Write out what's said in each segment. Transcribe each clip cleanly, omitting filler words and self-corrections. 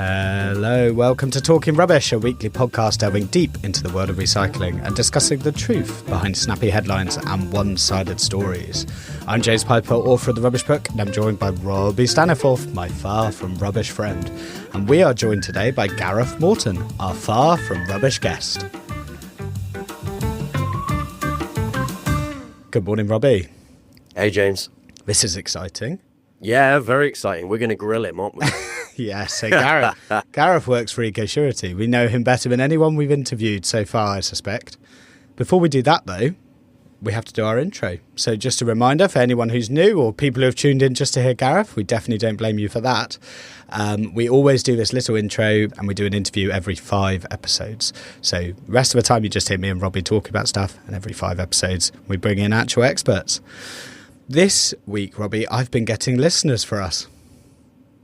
Hello, welcome to Talking Rubbish, a weekly podcast delving deep into the world of recycling and discussing the truth behind snappy headlines and one-sided stories. I'm James Piper, author of The Rubbish Book, and I'm joined by Robbie Staniforth, my far from rubbish friend. And we are joined today by Gareth Morton, our far from rubbish guest. Good morning, Robbie. Hey, James. This is exciting. Yeah, very exciting. We're going to grill him, aren't we? Yes, so Gareth works for Ecosurety. We know him better than anyone we've interviewed so far, I suspect. Before we do that, though, we have to do our intro. So just a reminder for anyone who's new or people who have tuned in just to hear Gareth, we definitely don't blame you for that. We always do this little intro and we do an interview every 5 episodes. So the rest of the time you just hear me and Robbie talking about stuff, and every 5 episodes we bring in actual experts. This week, Robbie, I've been getting listeners for us.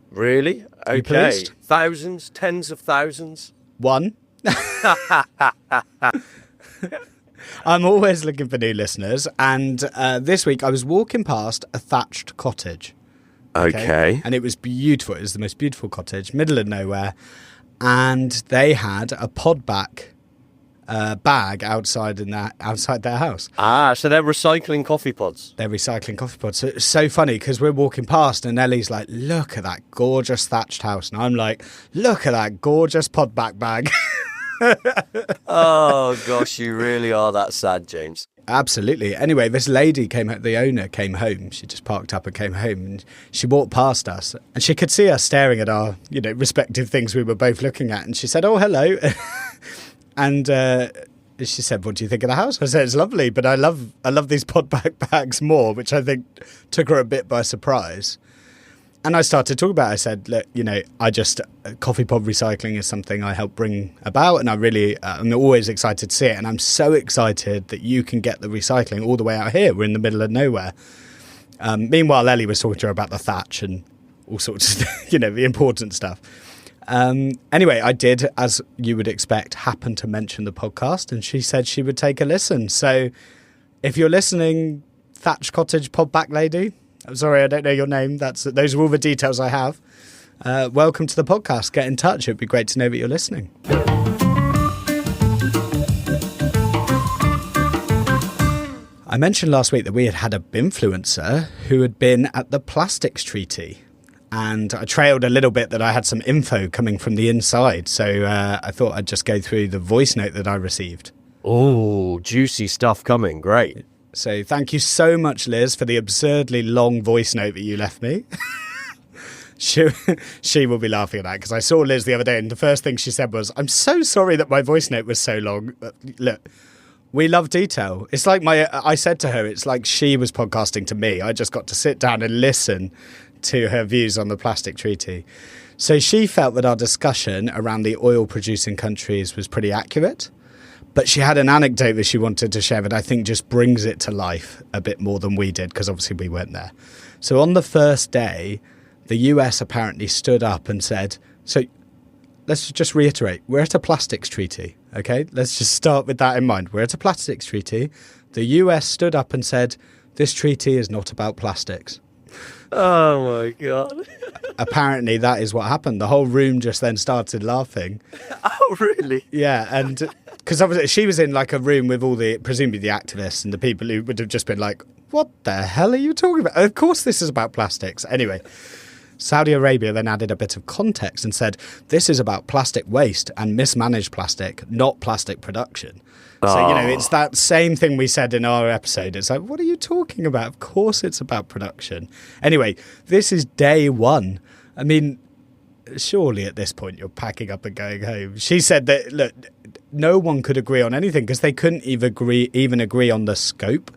Really? Okay. Thousands, tens of thousands? One. I'm always looking for new listeners, and this week I was walking past a thatched cottage. Okay. And it was beautiful. It was the most beautiful cottage, middle of nowhere, and they had a podback bag outside their house. Ah, so they're recycling coffee pods. They're recycling coffee pods. So it's so funny because we're walking past and Ellie's like, look at that gorgeous thatched house. And I'm like, look at that gorgeous podback bag. Oh, gosh, you really are that sad, James. Absolutely. Anyway, this lady the owner came home. She just parked up and came home, and she walked past us and she could see us staring at our, respective things we were both looking at. And she said, oh, hello. And she said, what do you think of the house? I said, it's lovely, but I love these podback bags more, which I think took her a bit by surprise. And I started talking about it. I said, look, coffee pod recycling is something I help bring about, and I'm always excited to see it. And I'm so excited that you can get the recycling all the way out here. We're in the middle of nowhere. Meanwhile, Ellie was talking to her about the thatch and all sorts of, the important stuff. Anyway, I did, as you would expect, happen to mention the podcast, and she said she would take a listen. So if you're listening, Thatch Cottage Podback Lady, I'm sorry, I don't know your name. Those are all the details I have. Welcome to the podcast. Get in touch. It'd be great to know that you're listening. I mentioned last week that we had a binfluencer who had been at the Plastics Treaty. And I trailed a little bit that I had some info coming from the inside. So I thought I'd just go through the voice note that I received. Oh, juicy stuff coming. Great. So thank you so much, Liz, for the absurdly long voice note that you left me. She will be laughing at that because I saw Liz the other day and the first thing she said was, I'm so sorry that my voice note was so long. But look, we love detail. It's like I said to her, it's like she was podcasting to me. I just got to sit down and listen to her views on the plastic treaty. So she felt that our discussion around the oil-producing countries was pretty accurate, but she had an anecdote that she wanted to share that I think just brings it to life a bit more than we did, because obviously we weren't there. So on the first day, the US apparently stood up and said, so let's just reiterate, we're at a plastics treaty, okay? Let's just start with that in mind. We're at a plastics treaty. The US stood up and said, this treaty is not about plastics. Oh, my God. Apparently, that is what happened. The whole room just then started laughing. Oh, really? Yeah, and because obviously she was in like a room with all presumably the activists and the people who would have just been like, what the hell are you talking about? Of course this is about plastics. Anyway, Saudi Arabia then added a bit of context and said, this is about plastic waste and mismanaged plastic, not plastic production. So, it's that same thing we said in our episode. It's like, what are you talking about? Of course it's about production. Anyway, this is day 1. I mean, surely at this point you're packing up and going home. She said that, look, no one could agree on anything because they couldn't even agree on the scope.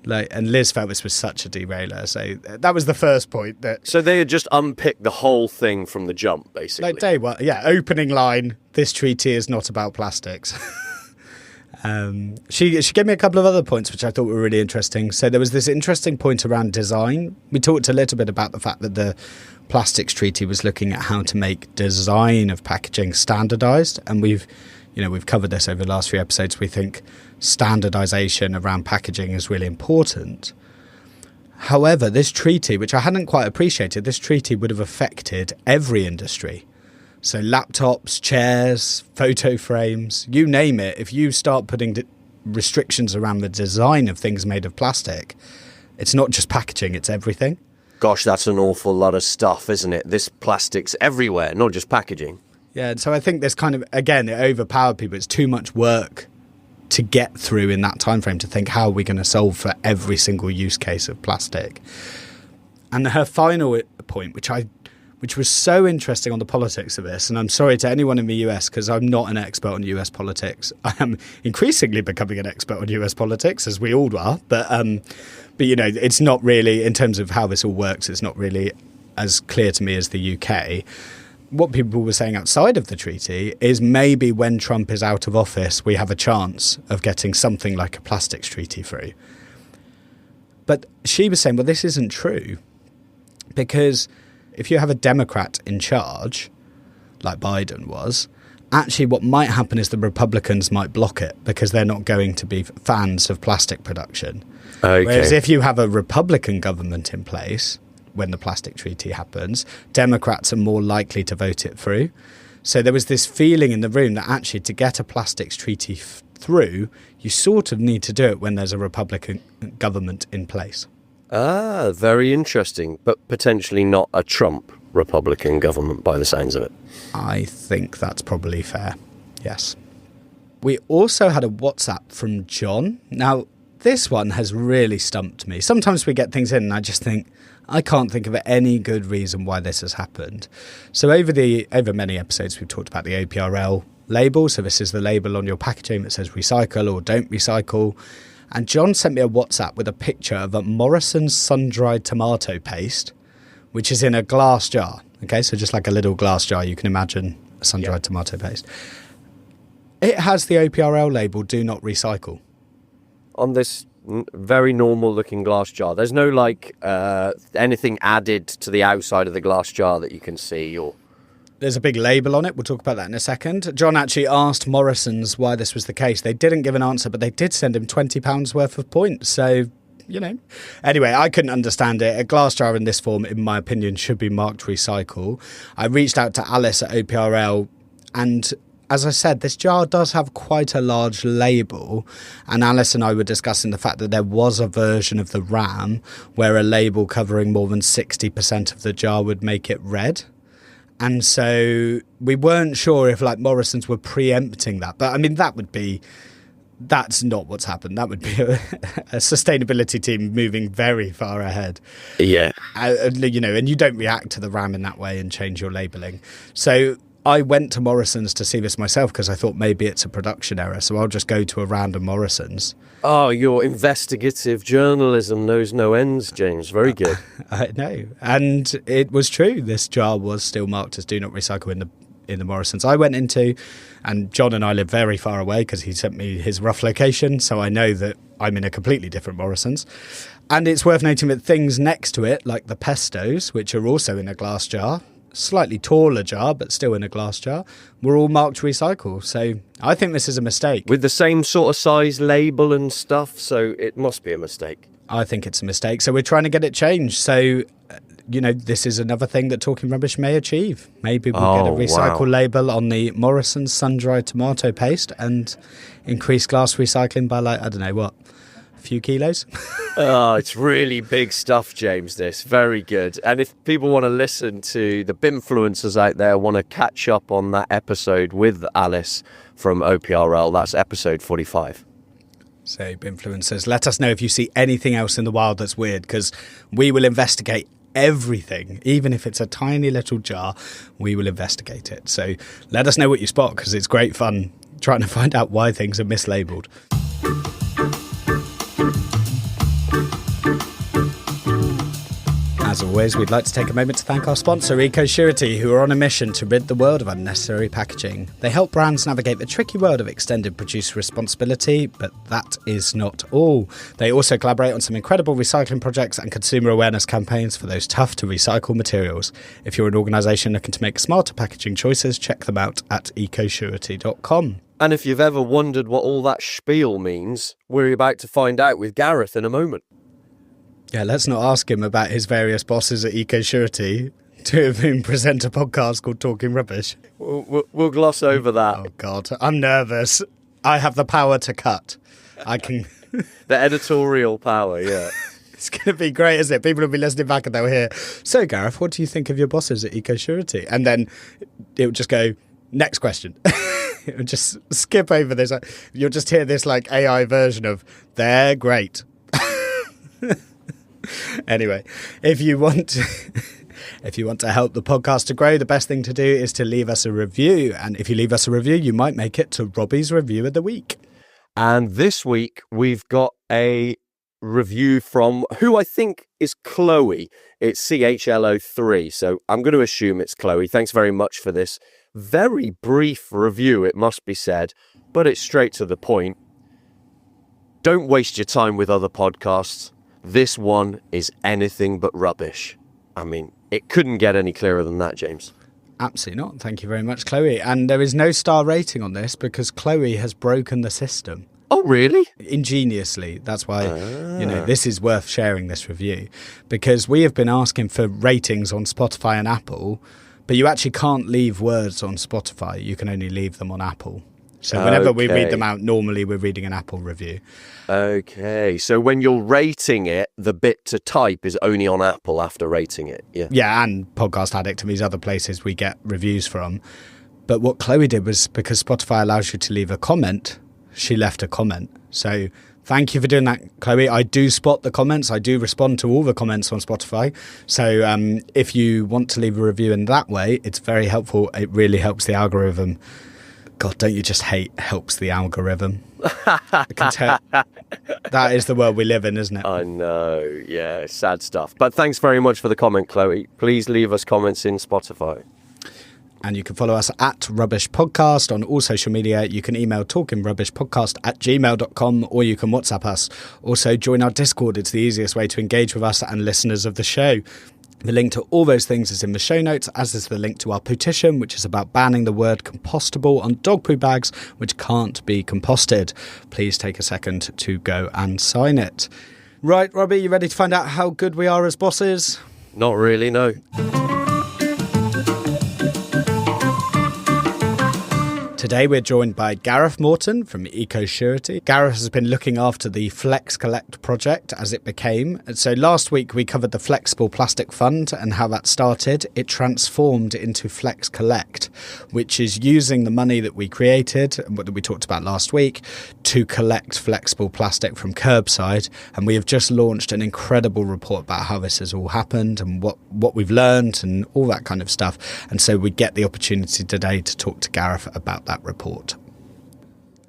And Liz felt this was such a derailer. So that was the first point. So they had just unpicked the whole thing from the jump, basically. Like day 1, yeah, opening line, this treaty is not about plastics. She gave me a couple of other points which I thought were really interesting. So there was this interesting point around design. We talked a little bit about the fact that the Plastics Treaty was looking at how to make design of packaging standardised, and we've covered this over the last few episodes. We think standardisation around packaging is really important. However, this treaty, which I hadn't quite appreciated, this treaty would have affected every industry. So laptops, chairs, photo frames, you name it. If you start putting restrictions around the design of things made of plastic, it's not just packaging, it's everything. Gosh, that's an awful lot of stuff, isn't it? This plastic's everywhere, not just packaging. Yeah, so I think this kind of, again, it overpowered people. It's too much work to get through in that time frame to think, how are we going to solve for every single use case of plastic? And her final point, which was so interesting on the politics of this, and I'm sorry to anyone in the US because I'm not an expert on US politics. I am increasingly becoming an expert on US politics, as we all are, but you know, it's not really, in terms of how this all works, it's not really as clear to me as the UK. What people were saying outside of the treaty is maybe when Trump is out of office, we have a chance of getting something like a plastics treaty through. But she was saying, well, this isn't true, because if you have a Democrat in charge, like Biden was, actually what might happen is the Republicans might block it because they're not going to be fans of plastic production. Okay. Whereas if you have a Republican government in place, when the plastic treaty happens, Democrats are more likely to vote it through. So there was this feeling in the room that actually to get a plastics treaty through, you sort of need to do it when there's a Republican government in place. Ah, very interesting, but potentially not a Trump Republican government by the sounds of it. I think that's probably fair, yes. We also had a WhatsApp from John. Now, this one has really stumped me. Sometimes we get things in and I just think, I can't think of any good reason why this has happened. So over many episodes, we've talked about the OPRL label. So this is the label on your packaging that says recycle or don't recycle. And John sent me a WhatsApp with a picture of a Morrison's sun-dried tomato paste, which is in a glass jar. Okay, so just like a little glass jar, you can imagine a sun-dried tomato paste. It has the OPRL label, do not recycle. On this very normal looking glass jar. There's no anything added to the outside of the glass jar that you can see, or... There's a big label on it. We'll talk about that in a second. John actually asked Morrison's why this was the case. They didn't give an answer, but they did send him £20 worth of points. So, you know. Anyway, I couldn't understand it. A glass jar in this form, in my opinion, should be marked recycle. I reached out to Alice at OPRL, and as I said, this jar does have quite a large label, and Alice and I were discussing the fact that there was a version of the RAM where a label covering more than 60% of the jar would make it red. And so we weren't sure if Morrison's were preempting that. But I mean, that's not what's happened. That would be a sustainability team moving very far ahead. Yeah. You know, and you don't react to the RAM in that way and change your labelling. So I went to Morrison's to see this myself because I thought maybe it's a production error. So I'll just go to a random Morrison's. Oh, your investigative journalism knows no ends, James. Very good. I know. And it was true. This jar was still marked as do not recycle in the Morrison's I went into. And John and I live very far away because he sent me his rough location. So I know that I'm in a completely different Morrison's. And it's worth noting that things next to it, like the pestos, which are also in a glass jar, slightly taller jar, but still in a glass jar, were all marked recycle. So I think this is a mistake. With the same sort of size label and stuff, so it must be a mistake. I think it's a mistake. So we're trying to get it changed. So, you know, this is another thing that Talking Rubbish may achieve. Maybe we'll get a recycle label on the Morrison's sun-dried tomato paste and increase glass recycling by I don't know what, a few kilos. Oh, it's really big stuff, James, this. Very good. And if people want to listen to the Bimfluencers out there, want to catch up on that episode with Alice from OPRL, that's episode 45. So, Bimfluencers, let us know if you see anything else in the wild that's weird, because we will investigate everything. Even if it's a tiny little jar, we will investigate it. So let us know what you spot, because it's great fun trying to find out why things are mislabeled. As always, we'd like to take a moment to thank our sponsor, Ecosurety, who are on a mission to rid the world of unnecessary packaging. They help brands navigate the tricky world of extended producer responsibility, but that is not all. They also collaborate on some incredible recycling projects and consumer awareness campaigns for those tough-to-recycle materials. If you're an organisation looking to make smarter packaging choices, check them out at ecosurety.com. And if you've ever wondered what all that spiel means, we're about to find out with Gareth in a moment. Yeah, let's not ask him about his various bosses at Ecosurety. two of whom present a podcast called Talking Rubbish. We'll gloss over that. Oh, God. I'm nervous. I have the power to cut. I can... The editorial power, yeah. It's going to be great, isn't it? People will be listening back and they'll hear, so, Gareth, what do you think of your bosses at Ecosurety? And then it'll just go, next question. It'll just skip over this. You'll just hear this like AI version of, they're great. Anyway, if you want to help the podcast to grow, the best thing to do is to leave us a review. And if you leave us a review, you might make it to Robbie's Review of the Week. And this week, we've got a review from who I think is Chloe. It's CHLO3. So I'm going to assume it's Chloe. Thanks very much for this very brief review, it must be said, but it's straight to the point. Don't waste your time with other podcasts. This one is anything but rubbish. I mean, it couldn't get any clearer than that, James. Absolutely not. Thank you very much, Chloe. And there is no star rating on this because Chloe has broken the system. Oh, really? Ingeniously. That's why, this is worth sharing, this review, because we have been asking for ratings on Spotify and Apple, but you actually can't leave words on Spotify. You can only leave them on Apple. So whenever we read them out, normally we're reading an Apple review. Okay. So when you're rating it, the bit to type is only on Apple after rating it. Yeah. Yeah, and Podcast Addict and these other places we get reviews from. But what Chloe did was, because Spotify allows you to leave a comment, she left a comment. So thank you for doing that, Chloe. I do spot the comments. I do respond to all the comments on Spotify. So if you want to leave a review in that way, it's very helpful. It really helps the algorithm. God, don't you just hate helps the algorithm? I can tell. That is the world we live in, isn't it? I know. Yeah, sad stuff. But thanks very much for the comment, Chloe. Please leave us comments in Spotify. And you can follow us at Rubbish Podcast on all social media. You can email talkingrubbishpodcast@gmail.com, or you can WhatsApp us. Also, join our Discord. It's the easiest way to engage with us and listeners of the show. The link to all those things is in the show notes, as is the link to our petition, which is about banning the word compostable on dog poo bags, which can't be composted. Please take a second to go and sign it. Right, Robbie, you ready to find out how good we are as bosses? Not really, no. Today we're joined by Gareth Morton from Ecosurety. Gareth has been looking after the FlexCollect project as it became. So last week we covered the Flexible Plastic Fund and how that started. It transformed into FlexCollect, which is using the money that we created, what we talked about last week, to collect flexible plastic from curbside. And we have just launched an incredible report about how this has all happened and what we've learned and all that kind of stuff. And so we get the opportunity today to talk to Gareth about that report.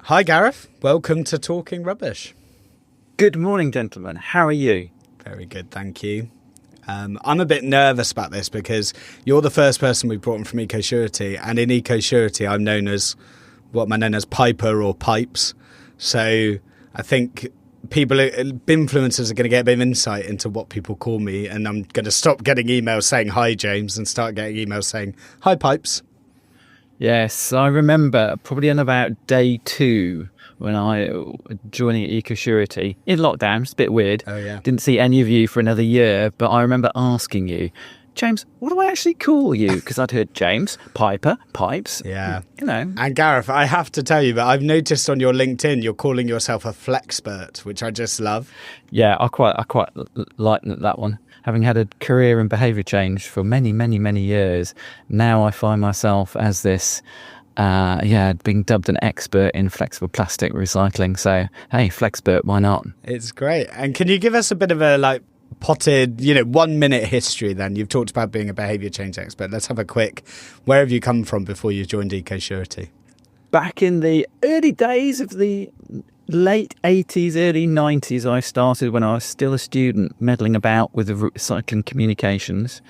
Hi Gareth, welcome to Talking Rubbish. Good morning, gentlemen. How are you? Very good, thank you. I'm a bit nervous about this because you're the first person we've brought in from Ecosurety, and in Ecosurety I'm known as, what am I known as, Piper or Pipes. So I think influencers are going to get a bit of insight into what people call me, and I'm going to stop getting emails saying hi James and start getting emails saying hi Pipes. Yes, I remember probably on about day 2 when I joining Ecosurety in lockdown. It's a bit weird. Oh yeah. Didn't see any of you for another year, but I remember asking you, James, what do I actually call you? Because I'd heard James, Piper, Pipes. Yeah. You know. And Gareth, I have to tell you that I've noticed on your LinkedIn you're calling yourself a Flexpert, which I just love. Yeah, I quite like that one. Having had a career in behaviour change for many, many, many years, now I find myself as this, being dubbed an expert in flexible plastic recycling. So, hey, Flexpert, why not? It's great. And can you give us a bit of a potted, 1 minute history then? You've talked about being a behaviour change expert. Let's have a quick, where have you come from before you joined Ecosurety? Back in the early days of the late 80s, early 90s, I started when I was still a student meddling about with the recycling communications.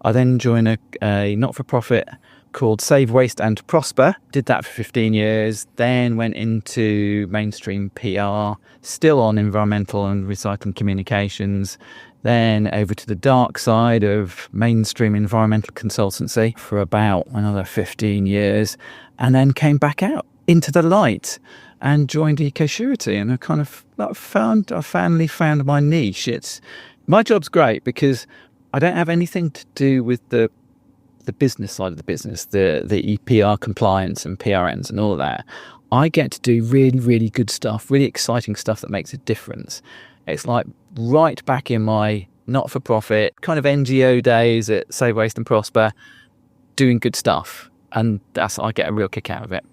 I then joined a not-for-profit called Save Waste and Prosper. Did that for 15 years, then went into mainstream PR, still on environmental and recycling communications, then over to the dark side of mainstream environmental consultancy for about another 15 years, and then came back out into the light and joined Ecosurety, and I kind of finally found my niche. My job's great because I don't have anything to do with the the business side of the business, the EPR compliance and PRNs and all of that, I get to do really, really good stuff, really exciting stuff that makes a difference. It's like right back in my not-for-profit kind of NGO days at Save Waste and Prosper, doing good stuff. And I get a real kick out of it.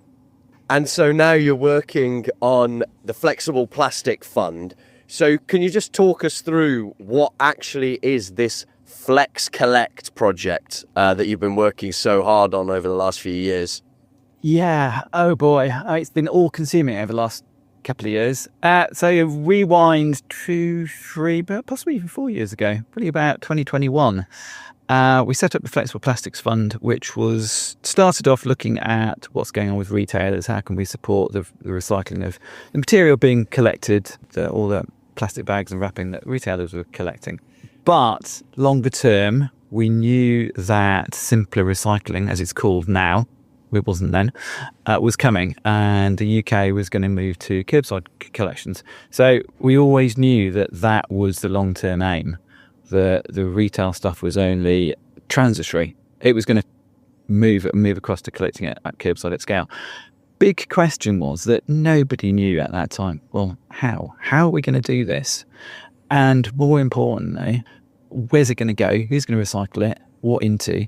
And so now you're working on the Flexible Plastic Fund. So can you just talk us through what actually is this FlexCollect project that you've been working so hard on over the last few years? Yeah. Oh boy. It's been all consuming over the last couple of years. So rewind 2, 3, but possibly even 4 years ago, probably about 2021. We set up the Flexible Plastics Fund, which was started off looking at what's going on with retailers. How can we support the recycling of the material being collected, all the plastic bags and wrapping that retailers were collecting. But longer term, we knew that simpler recycling, as it's called now, it wasn't then, was coming, and the UK was going to move to curbside collections. So we always knew that was the long-term aim. The retail stuff was only transitory. It was going to move across to collecting it at curbside at scale. Big question was that nobody knew at that time, well, how? How are we going to do this? And more importantly, where's it going to go? Who's going to recycle it? What into?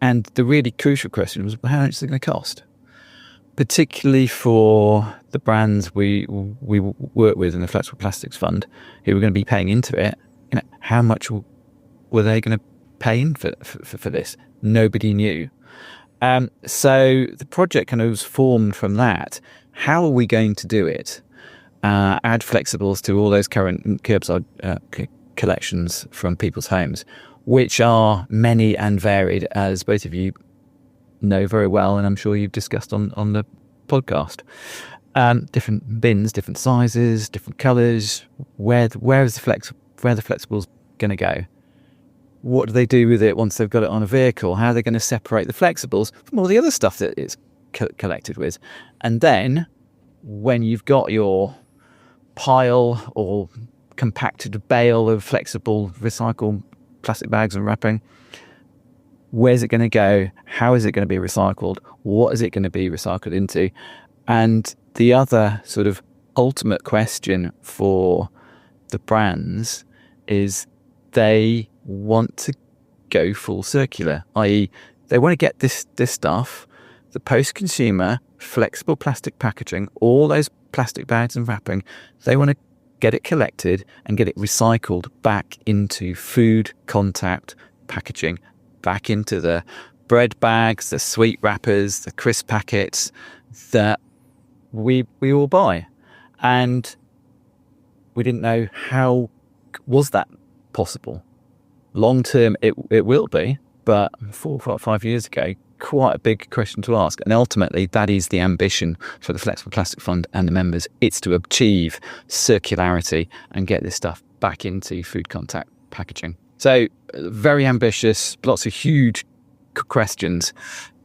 And the really crucial question was, how much is it going to cost? Particularly for the brands we work with in the Flexible Plastics Fund, who were going to be paying into it, how much were they going to pay in for this? Nobody knew. So the project kind of was formed from that. How are we going to do it? Add flexibles to all those current curbside collections from people's homes, which are many and varied, as both of you know very well, and I'm sure you've discussed on the podcast. Different bins, different sizes, different colours. Where are the flexibles going to go? What do they do with it once they've got it on a vehicle? How are they going to separate the flexibles from all the other stuff that it's collected with? And then, when you've got your pile or compacted bale of flexible recycled plastic bags and wrapping, where's it going to go? How is it going to be recycled? What is it going to be recycled into? And the other sort of ultimate question for the brands is they want to go full circular, i.e. they want to get this stuff, the post-consumer flexible plastic packaging, all those plastic bags and wrapping, they want to get it collected and get it recycled back into food contact packaging, back into the bread bags, the sweet wrappers, the crisp packets that we all buy. And we didn't know how was that possible. Long term, it will be, but 4 or 5 years ago, quite a big question to ask. And ultimately, that is the ambition for the Flexible Plastic Fund and the members. It's to achieve circularity and get this stuff back into food contact packaging. So very ambitious, lots of huge questions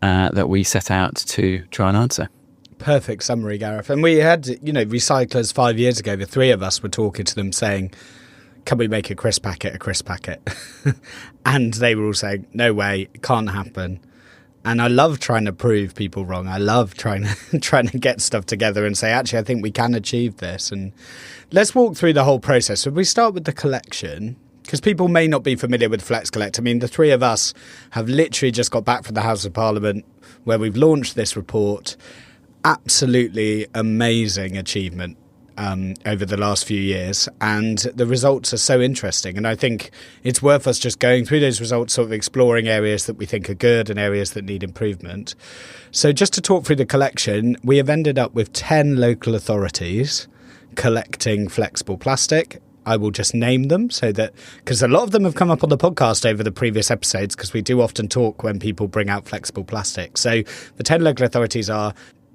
that we set out to try and answer. Perfect summary, Gareth. And we had, recyclers 5 years ago, the three of us were talking to them saying, can we make a crisp packet? And they were all saying, no way, it can't happen. And I love trying to prove people wrong. I love trying to get stuff together and say, actually, I think we can achieve this. And let's walk through the whole process. So we start with the collection, because people may not be familiar with FlexCollect. I mean, the three of us have literally just got back from the House of Parliament where we've launched this report. Absolutely amazing achievement over the last few years, and the results are so interesting, and I think it's worth us just going through those results, sort of exploring areas that we think are good and areas that need improvement. So just to talk through the collection, we have ended up with 10 local authorities collecting flexible plastic. I will just name them so that, because a lot of them have come up on the podcast over the previous episodes, because we do often talk when people bring out flexible plastic. So the 10 local authorities are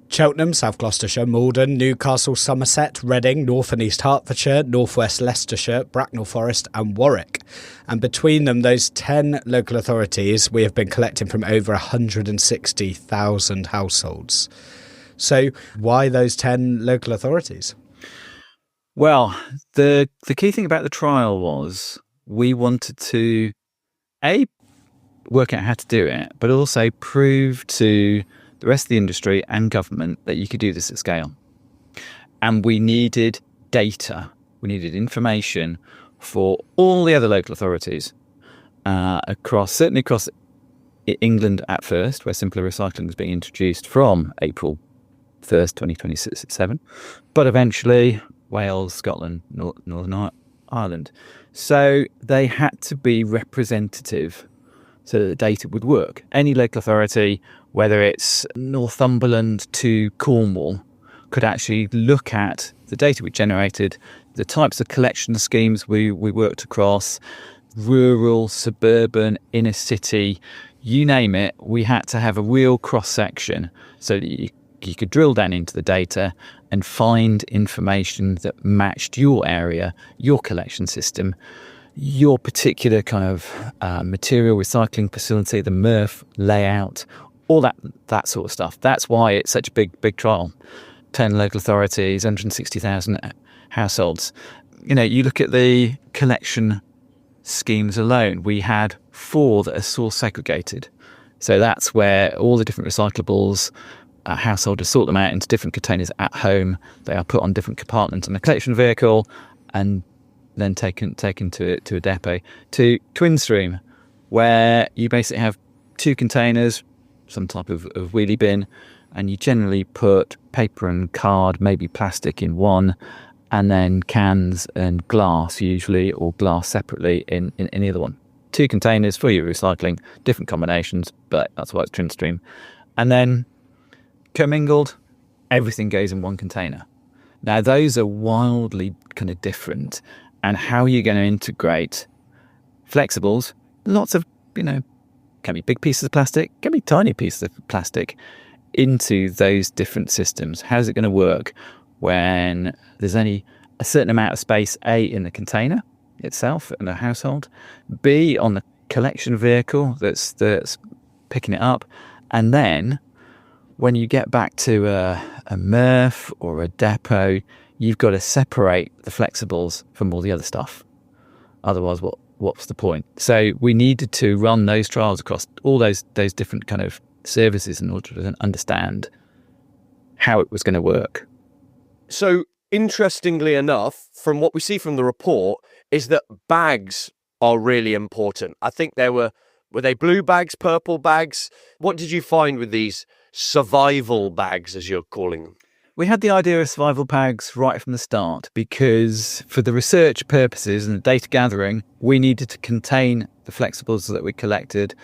Cheltenham, South Gloucestershire, Malden, Newcastle, Somerset, Reading, North and East Hertfordshire, North West Leicestershire, Bracknell Forest and Warwick. And between them, those 10 local authorities, we have been collecting from over 160,000 households. So why those 10 local authorities? Well, the key thing about the trial was we wanted to, work out how to do it, but also prove to the rest of the industry and government that you could do this at scale. And we needed data. We needed information for all the other local authorities certainly across England at first, where simpler recycling was being introduced from April 1st, 2027, but eventually Wales, Scotland, Northern Ireland. So they had to be representative so that the data would work. Any local authority, whether it's Northumberland to Cornwall, could actually look at the data we generated, the types of collection schemes we worked across, rural, suburban, inner city, you name it. We had to have a real cross-section so that you could drill down into the data and find information that matched your area, your collection system, your particular kind of material recycling facility, the MRF layout, all that sort of stuff. That's why it's such a big trial. 10 local authorities, 160,000 households. You look at the collection schemes alone, we had 4 that are source segregated. So that's where all the different recyclables, householders sort them out into different containers at home. They are put on different compartments on a collection vehicle and then taken to a depot. To twin stream, where you basically have 2 containers, some type of wheelie bin, and you generally put paper and card, maybe plastic in one, and then cans and glass usually, or glass separately in the other one. 2 containers for your recycling, different combinations, but that's why it's twin stream. And then commingled, everything goes in one container. Now those are wildly kind of different. And how are you going to integrate flexibles? Lots of, can be big pieces of plastic, can be tiny pieces of plastic, into those different systems. How's it going to work when there's only a certain amount of space, A, in the container itself in a household, B, on the collection vehicle that's picking it up, and then when you get back to a MRF or a depot, you've got to separate the flexibles from all the other stuff. Otherwise, what's the point? So we needed to run those trials across all those different kind of services in order to understand how it was going to work. So interestingly enough, from what we see from the report, is that bags are really important. I think were they blue bags, purple bags? What did you find with these survival bags, as you're calling them? We had the idea of survival bags right from the start because for the research purposes and the data gathering, we needed to contain the flexibles that we collected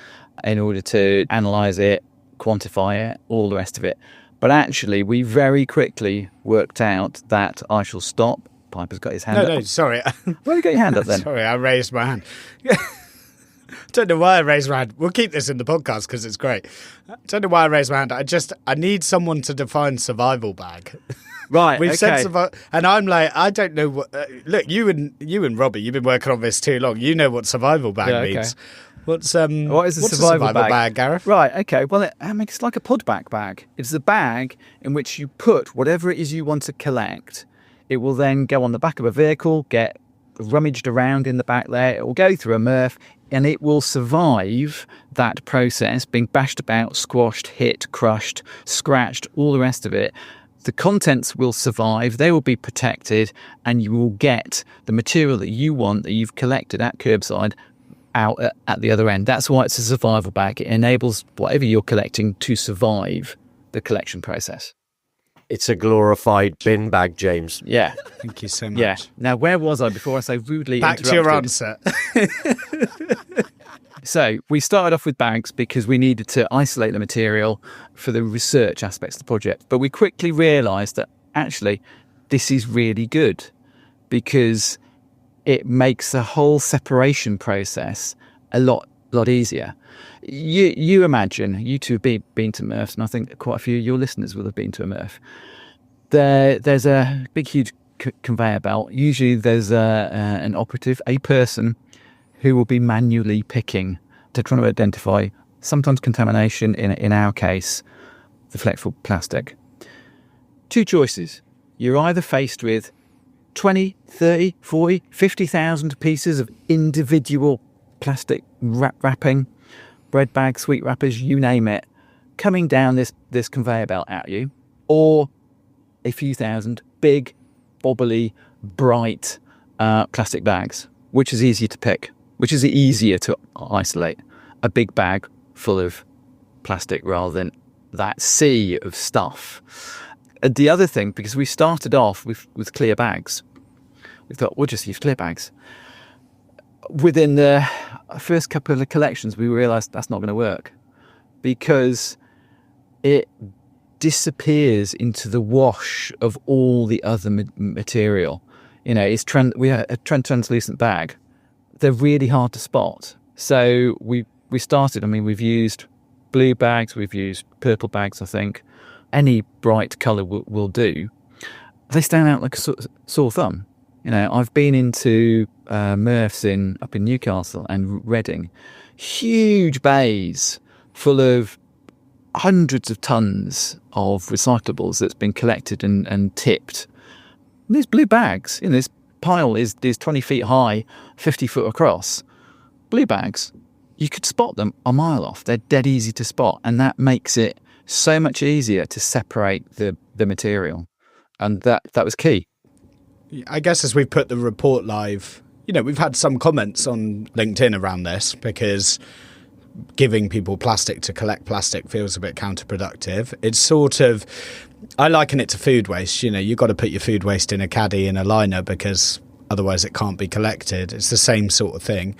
in order to analyse it, quantify it, all the rest of it. But actually, we very quickly worked out that I shall stop. Piper's got his hand up. No, sorry. Why have you got your hand up then? Sorry, I raised my hand. Don't know why I raised my hand. We'll keep this in the podcast because it's great. Don't know why I raised my hand. I need someone to define survival bag. Right, We've okay. said and I'm like, I don't know what. Look, you and Robbie, you've been working on this too long. You know what survival bag means. What is a survival bag, Gareth? Right, okay. Well, it's like a podback bag. It's a bag in which you put whatever it is you want to collect. It will then go on the back of a vehicle, get rummaged around in the back there. It will go through a MRF, and it will survive that process, being bashed about, squashed, hit, crushed, scratched, all the rest of it. The contents will survive, they will be protected, and you will get the material that you want, that you've collected at curbside, out at the other end. That's why it's a survival bag. It enables whatever you're collecting to survive the collection process. It's a glorified bin bag, James. Yeah. Thank you so much. Yeah. Now, where was I before I so rudely Back interrupted? to your answer. So we started off with bags because we needed to isolate the material for the research aspects of the project. But we quickly realised that actually this is really good because it makes the whole separation process a lot easier. You imagine, you two have been to MRFs, and I think quite a few of your listeners will have been to a MRF. There's a big, huge conveyor belt. Usually there's an operative, a person, who will be manually picking to try to identify sometimes contamination, in our case, the flexible plastic. 2 choices. You're either faced with 20, 30, 40, 50,000 pieces of individual plastic wrapping, bread bags, sweet wrappers, you name it, coming down this conveyor belt at you, or a few thousand big, bobbly, bright plastic bags. Which is easier to pick? Which is easier to isolate? A big bag full of plastic rather than that sea of stuff. And the other thing, because we started off with clear bags, we thought we'll just use clear bags. Within the first couple of collections, we realised that's not going to work because it disappears into the wash of all the other material. You know, we have a translucent bag. They're really hard to spot. So we started. I mean, we've used blue bags, we've used purple bags. I think any bright colour will do. They stand out like a sore thumb. You know, I've been into Murph's up in Newcastle and Reading, huge bays full of hundreds of tons of recyclables that's been collected and tipped. And these blue bags, you know, this pile is 20 feet high, 50 foot across. Blue bags, you could spot them a mile off. They're dead easy to spot, and that makes it so much easier to separate the material. And that was key. I guess as we've put the report live, you know, we've had some comments on LinkedIn around this because giving people plastic to collect plastic feels a bit counterproductive. It's sort of, I liken it to food waste. You know, you've got to put your food waste in a caddy in a liner because otherwise it can't be collected. It's the same sort of thing.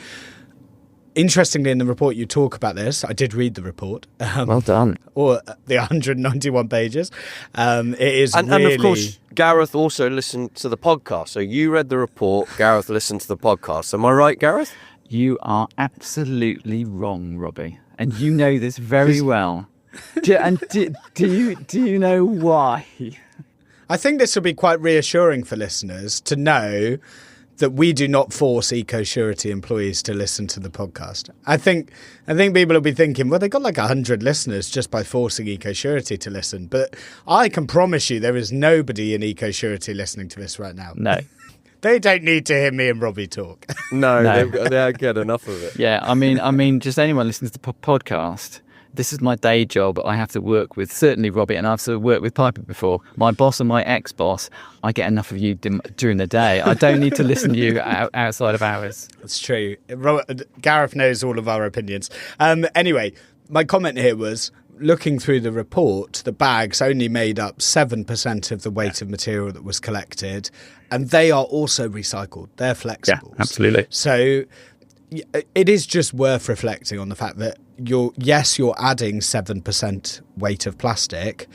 Interestingly, in the report you talk about this. I did read the report. Well done. Or the 191 pages. It is and really... And of course, Gareth also listened to the podcast. So you read the report, Gareth listened to the podcast. Am I right, Gareth? You are absolutely wrong, Robbie. And you know this very well. Do you know why? I think this will be quite reassuring for listeners to know that we do not force Ecosurety employees to listen to the podcast. I think people will be thinking, well, they got like 100 listeners just by forcing Ecosurety to listen. But I can promise you there is nobody in Ecosurety listening to this right now. No. They don't need to hear me and Robbie talk. No. They get enough of it. Yeah, I mean, just anyone listening to the podcast, this is my day job. I have to work with, certainly Robbie, and I've sort of worked with Piper before. My boss and my ex-boss, I get enough of you during the day. I don't need to listen to you outside of hours. That's true. Gareth knows all of our opinions. Anyway, my comment here was, looking through the report, the bags only made up 7% of the weight of material that was collected, and they are also recycled. They're flexibles. Yeah, absolutely. So it is just worth reflecting on the fact that you're adding 7% weight of plastic,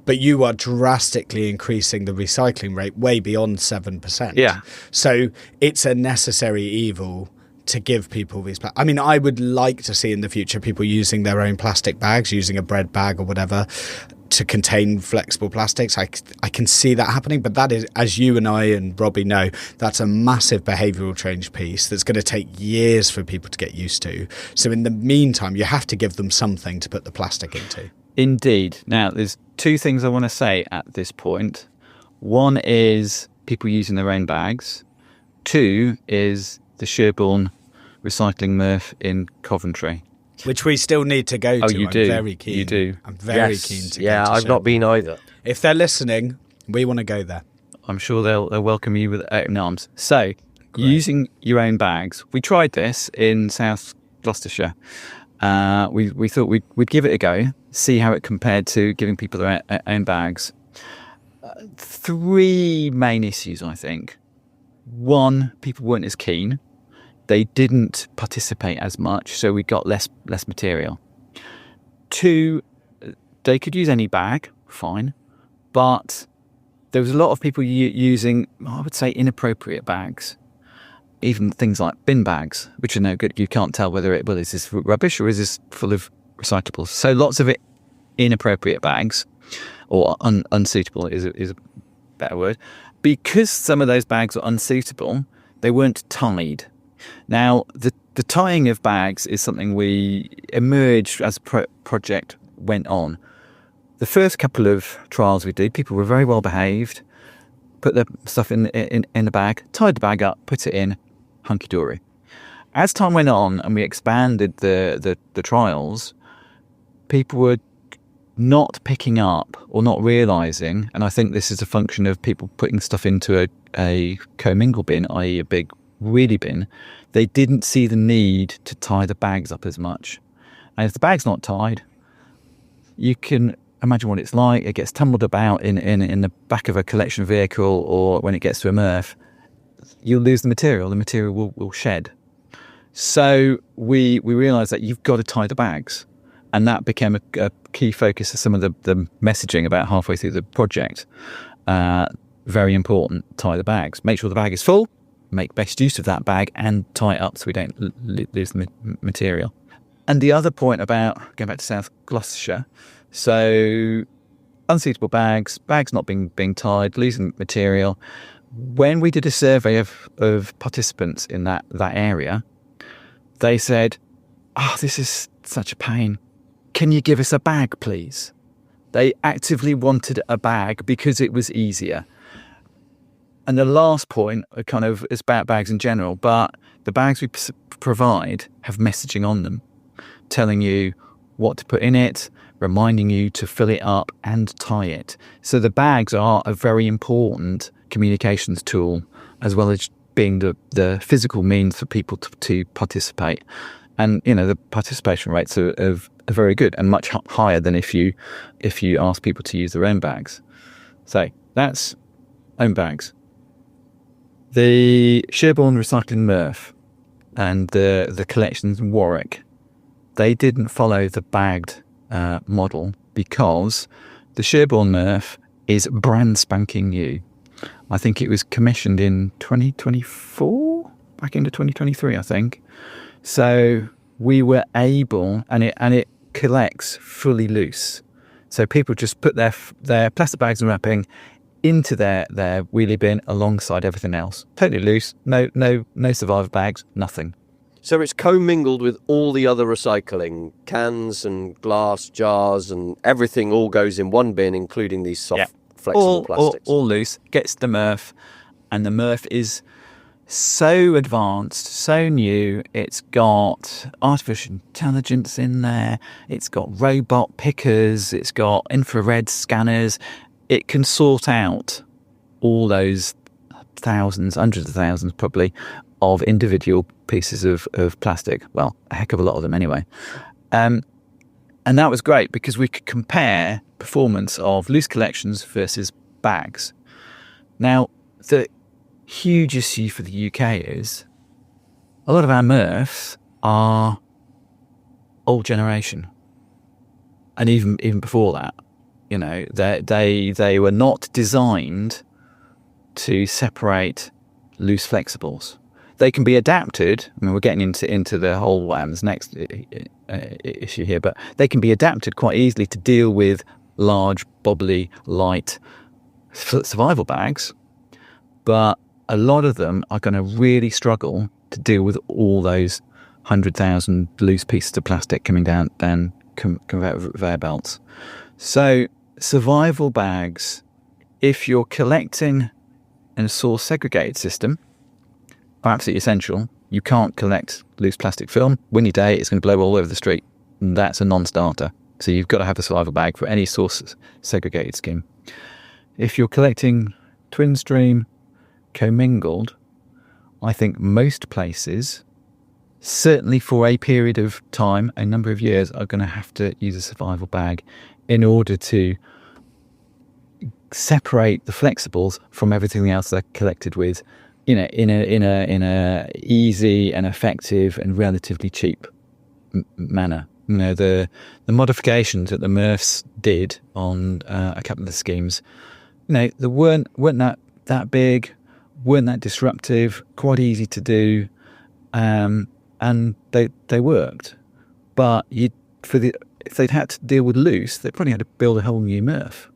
but you are drastically increasing the recycling rate way beyond 7%. Yeah. So it's a necessary evil to give people these. I mean, I would like to see in the future people using their own plastic bags, using a bread bag or whatever, to contain flexible plastics. I can see that happening, but that is, as you and I and Robbie know, that's a massive behavioural change piece that's going to take years for people to get used to. So in the meantime, you have to give them something to put the plastic into. Indeed. Now, there's two things I want to say at this point. One is people using their own bags. Two is the Sherborne Recycling Murph in Coventry. Which we still need to go to. You I'm do. very keen. You do. I'm very keen to go to. Yeah, I've not been either. If they're listening, we want to go there. I'm sure they'll welcome you with open arms. So, using your own bags. We tried this in South Gloucestershire. We thought we'd give it a go, see how it compared to giving people their own bags. Three main issues, I think. One, people weren't as keen. They didn't participate as much, so we got less material. Two, they could use any bag, fine, but there was a lot of people using, I would say, inappropriate bags. Even things like bin bags, which are no good. You can't tell whether is this rubbish or is this full of recyclables. So lots of it inappropriate bags, or unsuitable is a better word. Because some of those bags were unsuitable, they weren't tied. Now, the tying of bags is something we emerged as a project went on. The first couple of trials we did, people were very well behaved, put their stuff in the bag, tied the bag up, put it in, hunky-dory. as time went on and we expanded the trials, people were not picking up or not realising, and I think this is a function of people putting stuff into a commingle bin, i.e. a big wheelie bin. They didn't see the need to tie the bags up as much. And if the bag's not tied, you can imagine what it's like. It gets tumbled about in the back of a collection vehicle, or when it gets to a MRF, you'll lose the material. The material will shed. So we realised that you've got to tie the bags. And that became a key focus of some of the messaging about halfway through the project. Very important, tie the bags. Make sure the bag is full, make best use of that bag, and tie it up so we don't lose the material. And the other point about, going back to South Gloucestershire, so unsuitable bags not being tied, losing material. When we did a survey of participants in that area, they said, this is such a pain. Can you give us a bag, please? They actively wanted a bag because it was easier. And the last point kind of is about bags in general, but the bags we provide have messaging on them, telling you what to put in it, reminding you to fill it up and tie it. So the bags are a very important communications tool, as well as being the physical means for people to participate. And, the participation rates are very good and much higher than if you ask people to use their own bags. So that's own bags. The Sherborne Recycling MRF and the collections in Warwick, they didn't follow the bagged model because the Sherborne MRF is brand spanking new. I think it was commissioned in 2024, back into 2023, I think. So we were able, and it collects fully loose. So people just put their plastic bags and wrapping into their wheelie bin alongside everything else. Totally loose, no survivor bags, nothing. So it's commingled with all the other recycling, cans and glass jars and everything all goes in one bin, including these soft, flexible plastics. All loose, gets the MRF, and the MRF is so advanced, so new. It's got artificial intelligence in there. It's got robot pickers. It's got infrared scanners. It can sort out all those thousands, hundreds of thousands probably, of individual pieces of plastic. Well, a heck of a lot of them anyway. And that was great because we could compare performance of loose collections versus bags. Now, the huge issue for the UK is a lot of our MRFs are old generation. And even before that, they were not designed to separate loose flexibles. They can be adapted. I mean, we're getting into the whole this next issue here, but they can be adapted quite easily to deal with large, bobbly, light survival bags. But a lot of them are going to really struggle to deal with all those 100,000 loose pieces of plastic coming down conveyor belts. So survival bags, if you're collecting in a source segregated system, are absolutely essential. You can't collect loose plastic film. Windy day, it's going to blow all over the street. And that's a non-starter. So you've got to have a survival bag for any source segregated scheme. If you're collecting twin stream, commingled, I think most places, certainly for a period of time, a number of years, are going to have to use a survival bag in order to separate the flexibles from everything else they're collected with, in a easy and effective and relatively cheap manner. The modifications that the MRFs did on a couple of the schemes, they weren't that big, weren't that disruptive, quite easy to do, and they worked. But if they'd had to deal with loose, they probably had to build a whole new MRF,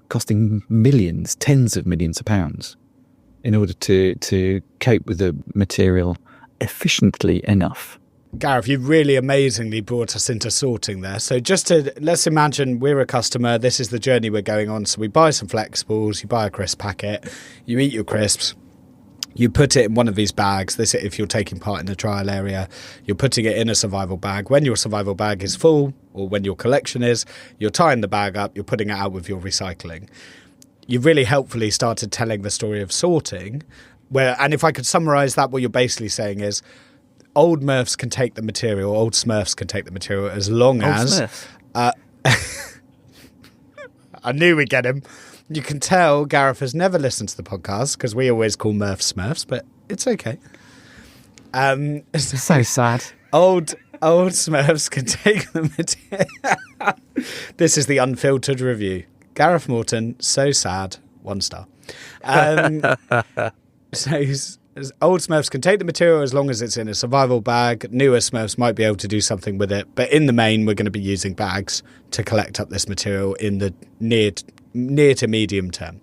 costing millions, tens of millions of pounds, in order to cope with the material efficiently enough. Gareth, you've really amazingly brought us into sorting there. So let's imagine we're a customer, this is the journey we're going on. So we buy some flexibles, you buy a crisp packet, you eat your crisps, You put it in one of these bags. This, if you're taking part in the trial area, you're putting it in a survival bag. When your survival bag is full, or when your collection is, you're tying the bag up, you're putting it out with your recycling. You've really helpfully started telling the story of sorting, and if I could summarise that, what you're basically saying is old Smurfs can take the material as long as... I knew we'd get him. You can tell Gareth has never listened to the podcast because we always call Murphs Smurfs, but it's okay. So sad. Old Smurfs can take the material. This is the unfiltered review. Gareth Morton, so sad, 1 star. Old Smurfs can take the material as long as it's in a survival bag. Newer Smurfs might be able to do something with it, but in the main, we're going to be using bags to collect up this material in the near to medium term.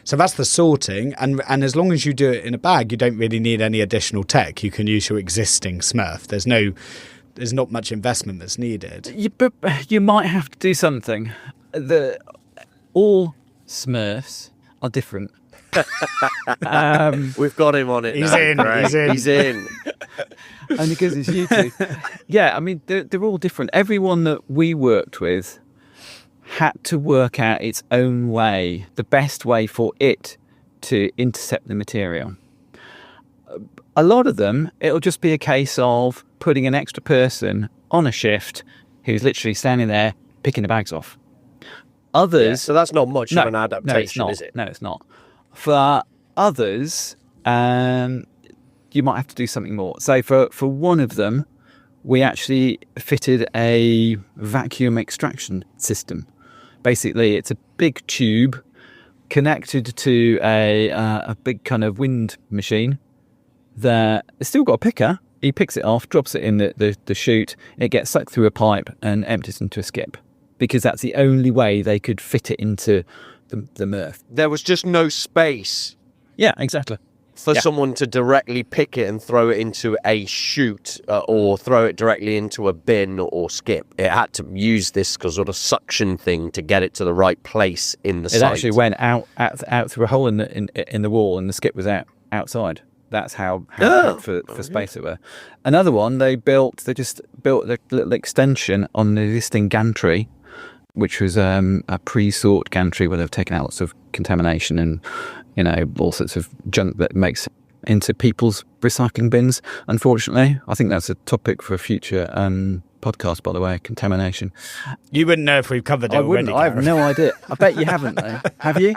So that's the sorting, and as long as you do it in a bag, you don't really need any additional tech. You can use your existing Smurf. There's not much investment that's needed. You might have to do something. All Smurfs are different. We've got him on it. He's now. in. Great. He's in. Only because it's you two. Yeah, I mean, they're all different. Everyone that we worked with had to work out its own way, the best way for it to intercept the material. A lot of them, it'll just be a case of putting an extra person on a shift who's literally standing there picking the bags off. Others... so that's not much of an adaptation, no, is it? No, it's not. For others, you might have to do something more. So for one of them, we actually fitted a vacuum extraction system. Basically, it's a big tube connected to a big kind of wind machine that it's still got a picker. He picks it off, drops it in the chute, it gets sucked through a pipe and empties into a skip, because that's the only way they could fit it into the Murph. There was just no space. Yeah, exactly. For someone to directly pick it and throw it into a chute or throw it directly into a bin or skip. It had to use this sort of suction thing to get it to the right place in the site. It actually went out through a hole in the wall, and the skip was outside. That's how for space it were. Another one, they just built a little extension on the existing gantry, which was a pre-sort gantry where they've taken out lots of contamination and, all sorts of junk that makes into people's recycling bins. Unfortunately, I think that's a topic for a future podcast, by the way, contamination. You wouldn't know if we've covered it already. I have no idea. I bet you haven't, though. Have you?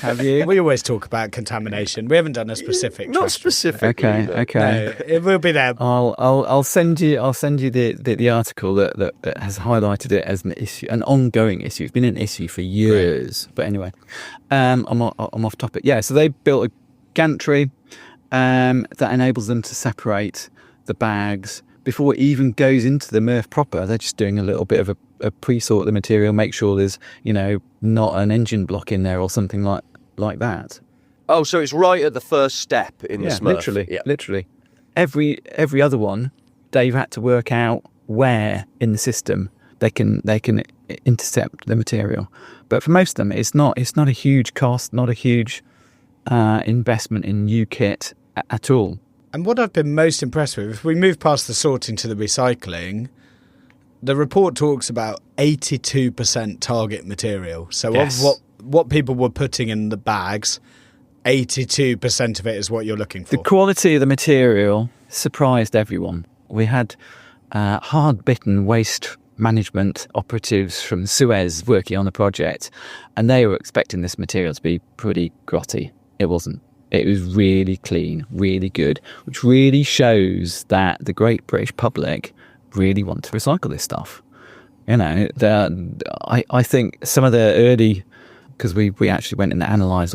Have you? We always talk about contamination. We haven't done a specific. Not specific. Okay. No, it will be there. I'll send you the article that has highlighted it as an issue, an ongoing issue. It's been an issue for years. Right. But anyway, I'm off topic. Yeah. So they built a gantry that enables them to separate the bags before it even goes into the Murph proper. They're just doing a little bit of a pre-sort of the material, make sure there's, not an engine block in there or something like that. Oh, so it's right at the first step in the Smurf. Literally. Every other one, they've had to work out where in the system they can intercept the material. But for most of them, it's not a huge cost, not a huge investment in new kit at all. And what I've been most impressed with, if we move past the sorting to the recycling, the report talks about 82% target material. So yes. Of what people were putting in the bags, 82% of it is what you're looking for. The quality of the material surprised everyone. We had hard-bitten waste management operatives from Suez working on the project, and they were expecting this material to be pretty grotty. It wasn't. It was really clean, really good, which really shows that the great British public really want to recycle this stuff. I think some of the early, because we actually went and analysed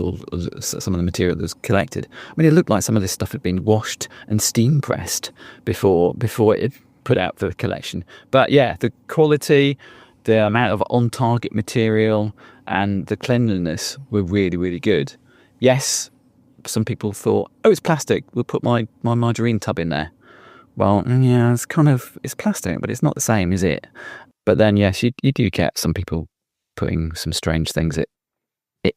some of the material that was collected. I mean, it looked like some of this stuff had been washed and steam pressed before it put out for the collection. But yeah, the quality, the amount of on-target material, and the cleanliness were really, really good. Yes. Some people thought, it's plastic, we'll put my margarine tub in there. Well, yeah, it's plastic, but it's not the same, is it? But then, yes, you do get some people putting some strange things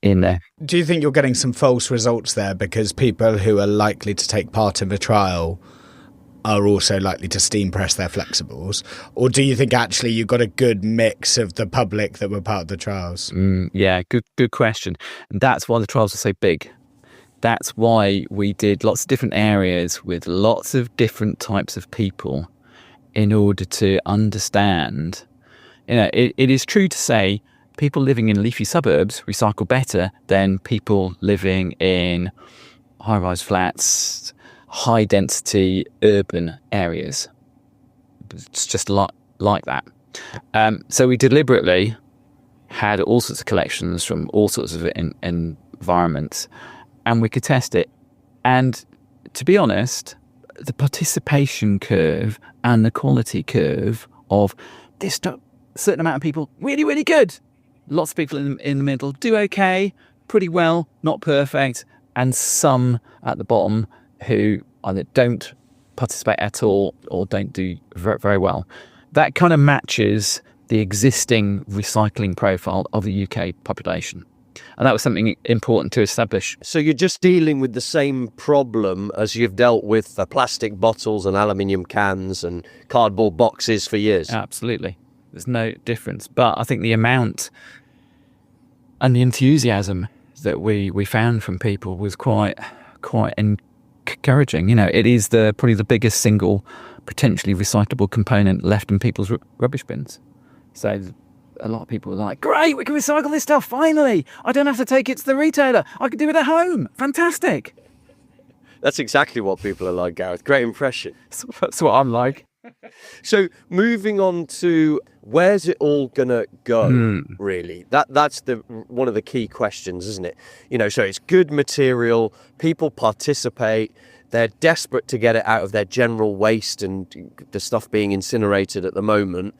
in there. Do you think you're getting some false results there because people who are likely to take part in the trial are also likely to steam press their flexibles? Or do you think actually you've got a good mix of the public that were part of the trials? Yeah, good question. And that's why the trials are so big. That's why we did lots of different areas with lots of different types of people in order to understand. It is true to say people living in leafy suburbs recycle better than people living in high-rise flats, high-density urban areas. It's just like that. So we deliberately had all sorts of collections from all sorts of environments, and we could test it. And to be honest, the participation curve and the quality curve of this certain amount of people, really, really good. Lots of people in the middle do okay, pretty well, not perfect, and some at the bottom who either don't participate at all or don't do very, very well. That kind of matches the existing recycling profile of the UK population. And that was something important to establish. So you're just dealing with the same problem as you've dealt with the plastic bottles and aluminium cans and cardboard boxes for years? Absolutely. There's no difference. But I think the amount and the enthusiasm that we found from people was quite encouraging. It is probably the biggest single potentially recyclable component left in people's rubbish bins. So a lot of people were like, great, we can recycle this stuff, finally. I don't have to take it to the retailer. I can do it at home. Fantastic. That's exactly what people are like, Gareth. Great impression. That's what I'm like. So moving on to where's it all gonna go, really? That's one of the key questions, isn't it? So it's good material, people participate, they're desperate to get it out of their general waste and the stuff being incinerated at the moment.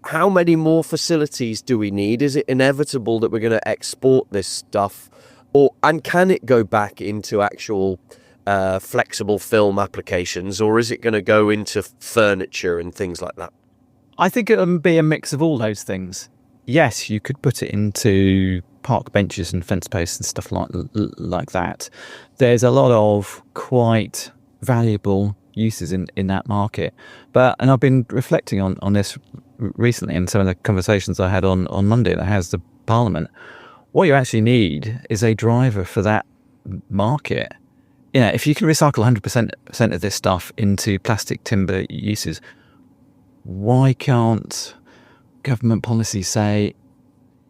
How many more facilities do we need? Is it inevitable that we're going to export this stuff? And can it go back into actual flexible film applications, or is it going to go into furniture and things like that? I think it'll be a mix of all those things. Yes, you could put it into park benches and fence posts and stuff like that. There's a lot of quite valuable uses in that market. And I've been reflecting on this recently in some of the conversations I had on Monday that has the Parliament. What you actually need is a driver for that market. If you can recycle 100% of this stuff into plastic timber uses, why can't government policy say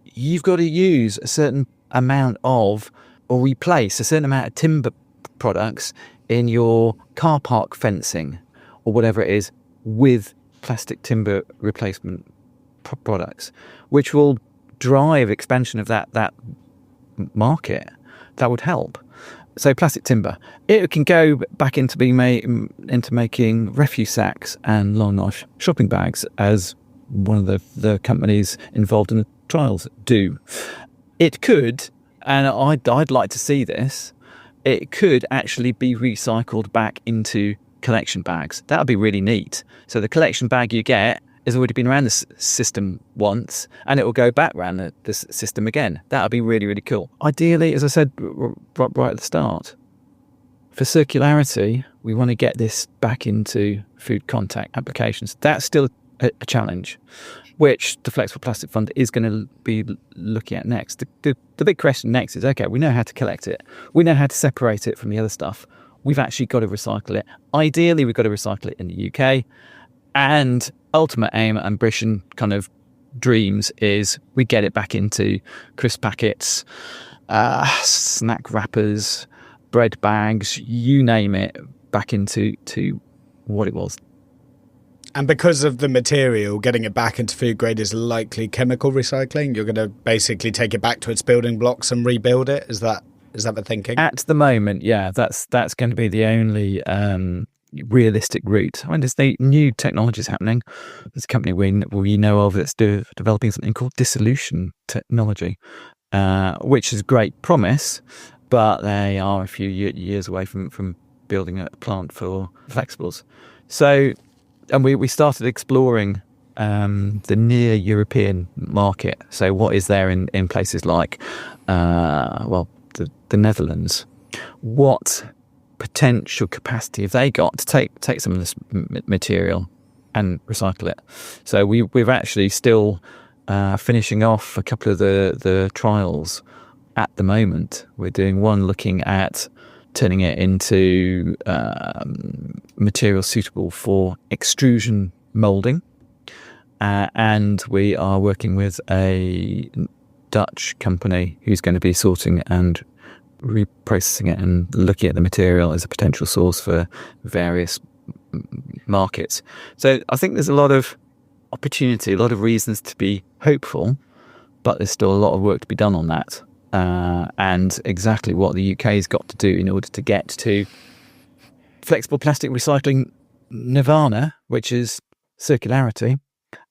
you've got to use a certain amount of, or replace a certain amount of timber products in your car park fencing or whatever it is with plastic timber replacement products, which will drive expansion of that market? That would help. So plastic timber, it can go back into making refuse sacks and long life shopping bags, as one of the companies involved in the trials do. It could, and I'd like to see this, it could actually be recycled back into collection bags. That would be really neat. So the collection bag you get has already been around the system once, and it will go back around the system again. That would be really, really cool. Ideally, as I said right at the start, for circularity, we want to get this back into food contact applications. That's still a challenge, which the Flexible Plastic Fund is going to be looking at next. The big question next is, okay, we know how to collect it. We know how to separate it from the other stuff. We've actually got to recycle it. Ideally, we've got to recycle it in the UK. And ultimate aim, ambition, kind of dreams is we get it back into crisp packets, snack wrappers, bread bags, you name it, back into what it was. And because of the material, getting it back into food grade is likely chemical recycling. You're going to basically take it back to its building blocks and rebuild it. Is that the thinking? At the moment, yeah, that's going to be the only realistic route. I mean, there's the new technologies happening. There's a company we know of that's developing something called dissolution technology, which is great promise, but they are a few years away from building a plant for flexibles. So, and we started exploring the near European market. So what is there in places like, the Netherlands? What potential capacity have they got to take some of this material and recycle it? So we've actually still finishing off a couple of the trials at the moment. We're doing one looking at turning it into material suitable for extrusion moulding, and we are working with a Dutch company who's going to be sorting and reprocessing it and looking at the material as a potential source for various markets. So I think there's a lot of opportunity, a lot of reasons to be hopeful, but there's still a lot of work to be done on that. And exactly what the UK has got to do in order to get to flexible plastic recycling nirvana, which is circularity.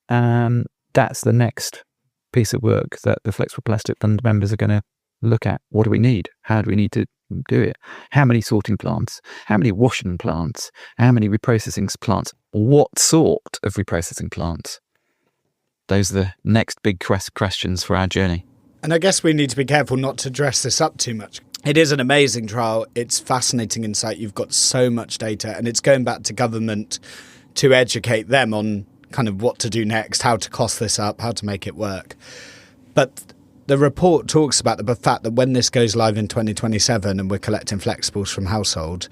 That's the next piece of work that the Flexible Plastic Fund members are going to look at. What do we need? How do we need to do it? How many sorting plants? How many washing plants? How many reprocessing plants? What sort of reprocessing plants? Those are the next big questions for our journey. And I guess we need to be careful not to dress this up too much. It is an amazing trial. It's fascinating insight. You've got so much data, and it's going back to government to educate them on kind of what to do next, how to cost this up, how to make it work. But the report talks about the fact that when this goes live in 2027 and we're collecting flexibles from household,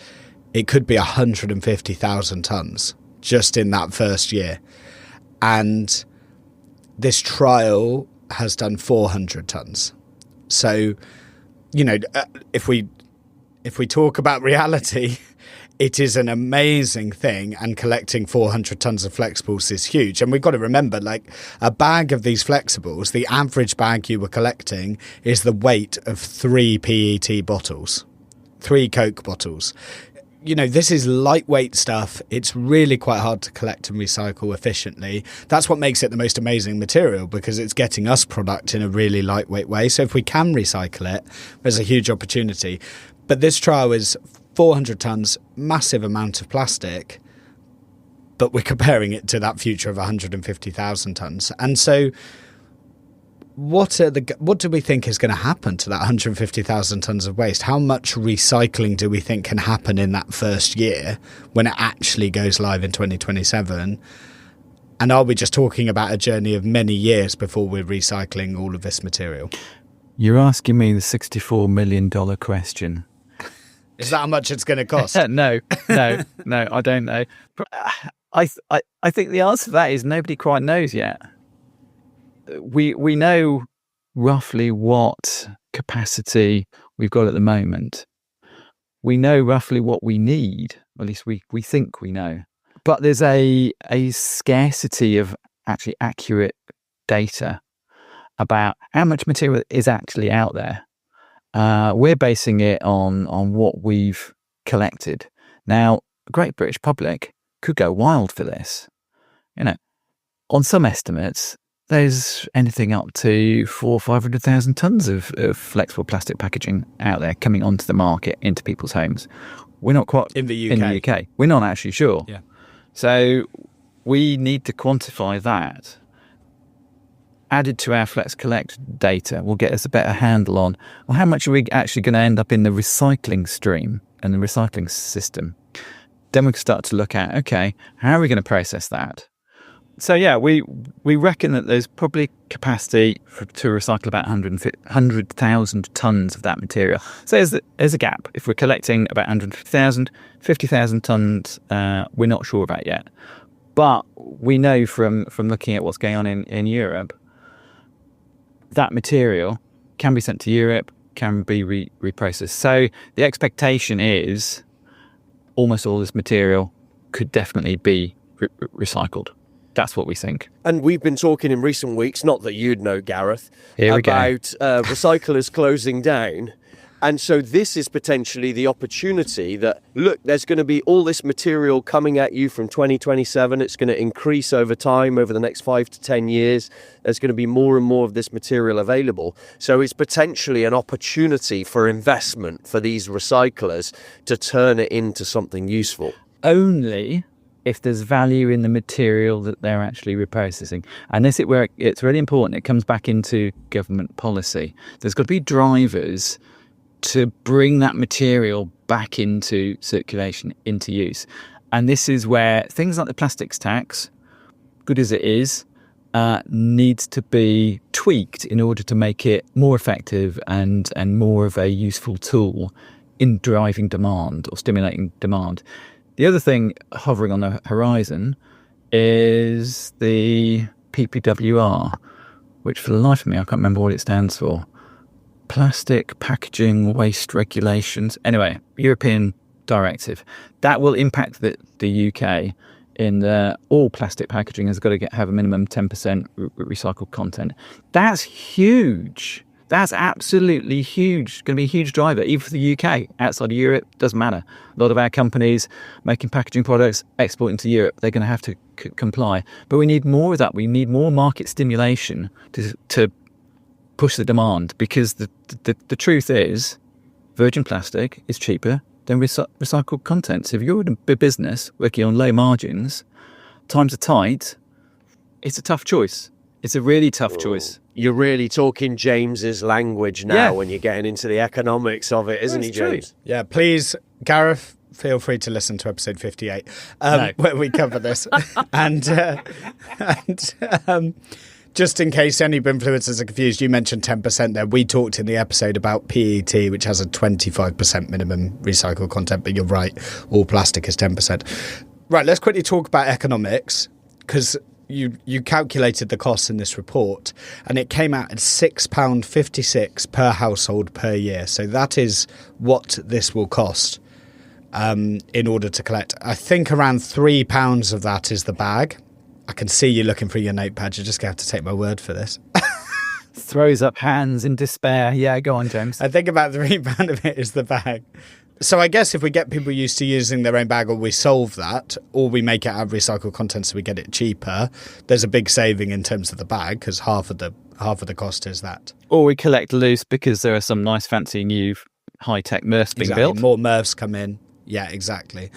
it could be 150,000 tonnes just in that first year. And this trial has done 400 tonnes. So, if we talk about reality, it is an amazing thing, and collecting 400 tonnes of flexibles is huge. And we've got to remember, like, a bag of these flexibles, the average bag you were collecting is the weight of 3 PET bottles, 3 Coke bottles. This is lightweight stuff. It's really quite hard to collect and recycle efficiently. That's what makes it the most amazing material, because it's getting us product in a really lightweight way. So if we can recycle it, there's a huge opportunity. But this trial is 400 tonnes, massive amount of plastic, but we're comparing it to that future of 150,000 tonnes. And so what do we think is going to happen to that 150,000 tonnes of waste? How much recycling do we think can happen in that first year when it actually goes live in 2027? And are we just talking about a journey of many years before we're recycling all of this material? You're asking me the $64 million question. Is that how much it's going to cost? No, I don't know. I think the answer to that is nobody quite knows yet. We know roughly what capacity we've got at the moment. We know roughly what we need, or at least we think we know. But there's a scarcity of actually accurate data about how much material is actually out there. We're basing it on what we've collected. Now, the Great British public could go wild for this. On some estimates, there's anything up to 400,000 or 500,000 tonnes of flexible plastic packaging out there coming onto the market, into people's homes. We're not quite in the UK. We're not actually sure. Yeah. So we need to quantify that. Added to our FlexCollect data will get us a better handle on, how much are we actually going to end up in the recycling stream and the recycling system. Then we can start to look at, okay, how are we going to process that? So yeah, we reckon that there's probably capacity to recycle about 100,000 tonnes of that material. So there's a gap. If we're collecting about 150,000, 50,000 tonnes, we're not sure about yet. But we know from looking at what's going on in Europe, that material can be sent to Europe, can be reprocessed. So the expectation is almost all this material could definitely be recycled. That's what we think. And we've been talking in recent weeks, not that you'd know, Gareth, about recyclers closing down. And so this is potentially the opportunity that, look, there's going to be all this material coming at you from 2027. It's going to increase over time, over the next 5 to 10 years. There's going to be more and more of this material available. So it's potentially an opportunity for investment for these recyclers to turn it into something useful. Only if there's value in the material that they're actually reprocessing. And this is where it's really important. It comes back into government policy. There's got to be drivers to bring that material back into circulation, into use. And this is where things like the plastics tax, good as it is, needs to be tweaked in order to make it more effective and more of a useful tool in driving demand or stimulating demand. The other thing hovering on the horizon is the PPWR, which for the life of me, I can't remember what it stands for. Plastic Packaging Waste Regulations. Anyway, European directive. That will impact the UK in all plastic packaging has got to have a minimum 10% recycled content. That's huge. That's absolutely huge. It's going to be a huge driver, even for the UK. Outside of Europe, doesn't matter. A lot of our companies making packaging products, exporting to Europe, they're going to have to comply. But we need more of that. We need more market stimulation to push the demand, because the truth is virgin plastic is cheaper than recycled content. So if you're in a big business working on low margins, times are tight, it's a tough choice. It's a really tough choice. You're really talking James's language now when you're getting into the economics of it, isn't he, James? True. Yeah, please, Gareth, feel free to listen to episode 58 where we cover this. and just in case any influencers are confused, you mentioned 10% there. We talked in the episode about PET, which has a 25% minimum recycled content, but you're right, all plastic is 10%. Right, let's quickly talk about economics, because you calculated the costs in this report, and it came out at £6.56 per household per year. So that is what this will cost in order to collect. I think around £3 of that is the bag. I can see you looking for your notepad. You're just going to have to take my word for this. Throws up hands in despair. Yeah, go on, James. I think about £3 of it is the bag. So I guess if we get people used to using their own bag, or we solve that, or we make it out of recycled content so we get it cheaper, there's a big saving in terms of the bag, because half of the cost is that. Or we collect loose because there are some nice fancy new high-tech MRFs being built. More MRFs come in. Yeah, exactly.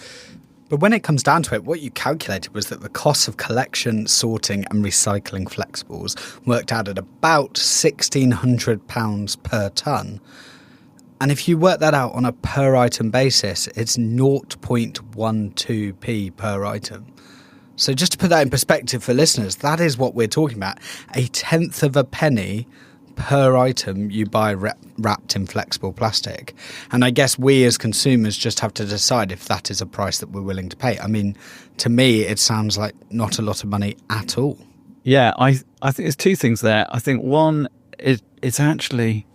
But when it comes down to it, what you calculated was that the cost of collection, sorting and recycling flexibles worked out at about £1,600 per tonne. And if you work that out on a per item basis, it's 0.12p per item. So just to put that in perspective for listeners, that is what we're talking about. A tenth of a penny per item you buy wrapped in flexible plastic. And I guess we as consumers just have to decide if that is a price that we're willing to pay. I mean, to me, it sounds like not a lot of money at all. Yeah, I think there's two things there. I think one, it's actually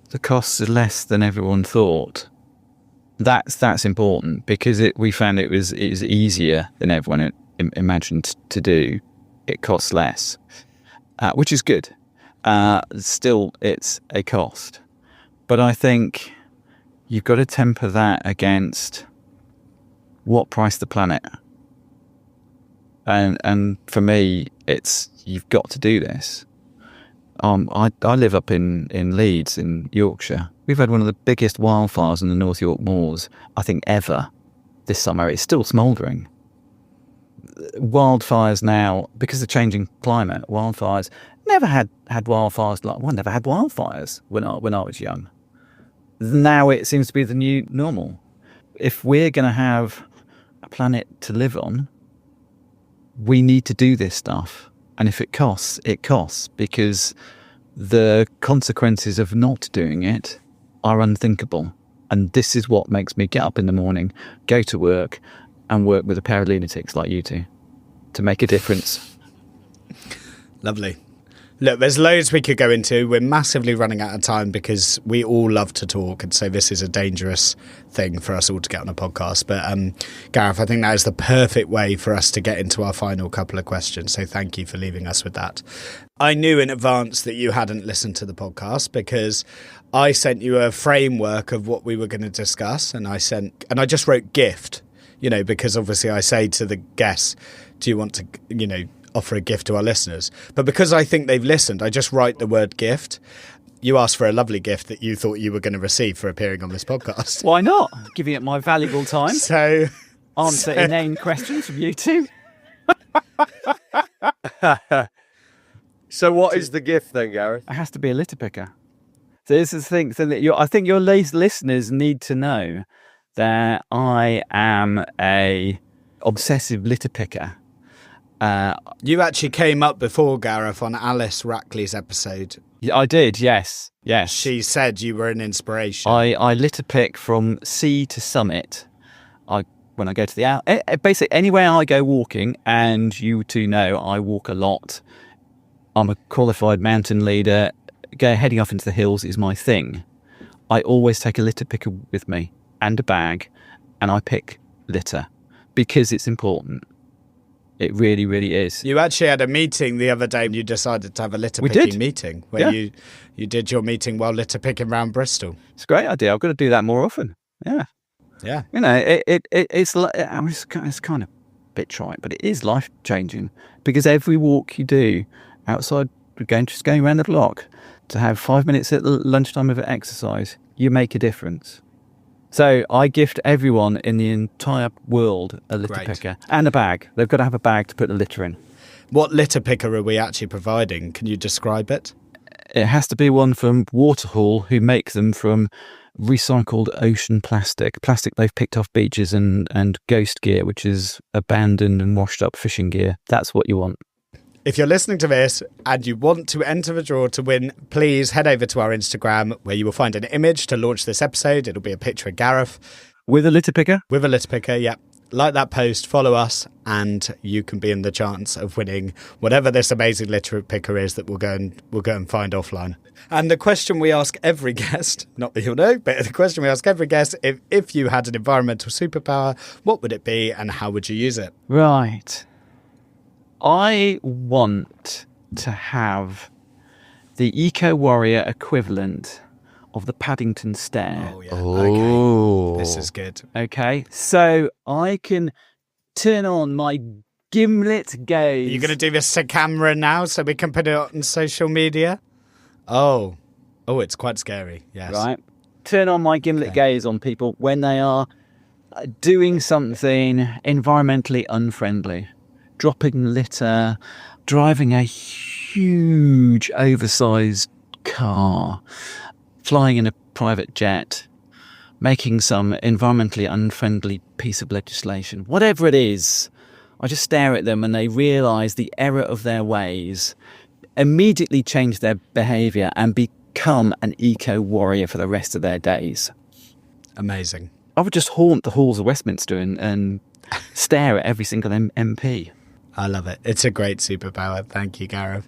the costs are less than everyone thought. That's important, because we found it was easier than everyone imagined to do. It costs less, which is good. Still, it's a cost. But I think you've got to temper that against what price the planet. And for me, it's you've got to do this. I live up in Leeds in Yorkshire. We've had one of the biggest wildfires in the North York moors, I think, ever this summer. It's still smouldering. Wildfires now, because of changing climate, wildfires never had wildfires like one. Never had wildfires when I was young. Now it seems to be the new normal. If we're going to have a planet to live on, we need to do this stuff. And if it costs, it costs, because the consequences of not doing it are unthinkable. And this is what makes me get up in the morning, go to work, and work with a pair of lunatics like you two to make a difference. Lovely. Look, there's loads we could go into. We're massively running out of time because we all love to talk, and so this is a dangerous thing for us all to get on a podcast. But Gareth, I think that is the perfect way for us to get into our final couple of questions. So thank you for leaving us with that. I knew in advance that you hadn't listened to the podcast because I sent you a framework of what we were going to discuss, and I just wrote gift, because obviously I say to the guests, do you want to, offer a gift to our listeners? But because I think they've listened, I just write the word gift. You asked for a lovely gift that you thought you were going to receive for appearing on this podcast. Why not? Giving it my valuable time. So answer inane questions from you two. So what is the gift then, Gareth? It has to be a litter picker. So this is the thing. So that I think your listeners need to know that I am a obsessive litter picker. You actually came up before, Gareth, on Alice Rackley's episode. I did, yes. She said you were an inspiration. I litter pick from sea to summit. When I go to the basically anywhere I go walking, and you two know I walk a lot. I'm a qualified mountain leader. Heading off into the hills is my thing. I always take a litter picker with me and a bag, and I pick litter because it's important. It really, really is. You actually had a meeting the other day and you decided to have a litter picking meeting where you did your meeting while litter picking around Bristol. It's a great idea. I've got to do that more often. Yeah. Yeah. You know, it's kind of a bit trite, but it is life changing because every walk you do outside, just going around the block, to have 5 minutes at lunchtime of exercise, you make a difference. So I gift everyone in the entire world a litter picker and a bag. They've got to have a bag to put the litter in. What litter picker are we actually providing? Can you describe it? It has to be one from Waterhall, who make them from recycled ocean plastic they've picked off beaches, and ghost gear, which is abandoned and washed up fishing gear. That's what you want. If you're listening to this and you want to enter the draw to win, please head over to our Instagram, where you will find an image to launch this episode. It'll be a picture of Gareth. With a litter picker? With a litter picker, yeah. Like that post, follow us, and you can be in the chance of winning whatever this amazing litter picker is that we'll go and find offline. And the question we ask every guest, not that you'll know, but the question we ask every guest, if you had an environmental superpower, what would it be and how would you use it? Right. I want to have the eco-warrior equivalent of the Paddington Stare. Oh, yeah. Okay. This is good. Okay. So I can turn on my gimlet gaze. You're going to do this to camera now so we can put it on social media? Oh, it's quite scary. Yes. Right. Turn on my gimlet gaze on people when they are doing something environmentally unfriendly. Dropping litter, driving a huge oversized car, flying in a private jet, making some environmentally unfriendly piece of legislation. Whatever it is, I just stare at them and they realise the error of their ways, immediately change their behaviour and become an eco-warrior for the rest of their days. Amazing. I would just haunt the halls of Westminster and stare at every single MP. I love it. It's a great superpower. Thank you, Gareth.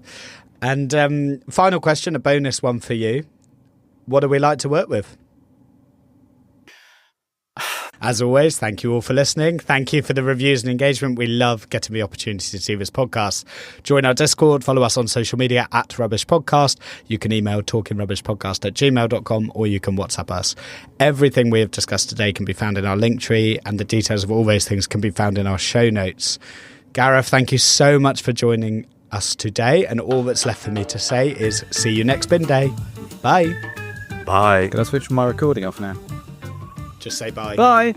And final question, a bonus one for you. What do we like to work with? As always, thank you all for listening. Thank you for the reviews and engagement. We love getting the opportunity to see this podcast. Join our Discord, follow us on social media at Rubbish Podcast. You can email talkingrubbishpodcast@gmail.com, or you can WhatsApp us. Everything we have discussed today can be found in our link tree, and the details of all those things can be found in our show notes. Gareth, thank you so much for joining us today, and all that's left for me to say is see you next bin day. Bye. Bye. Can I switch my recording off now? Just say bye. Bye.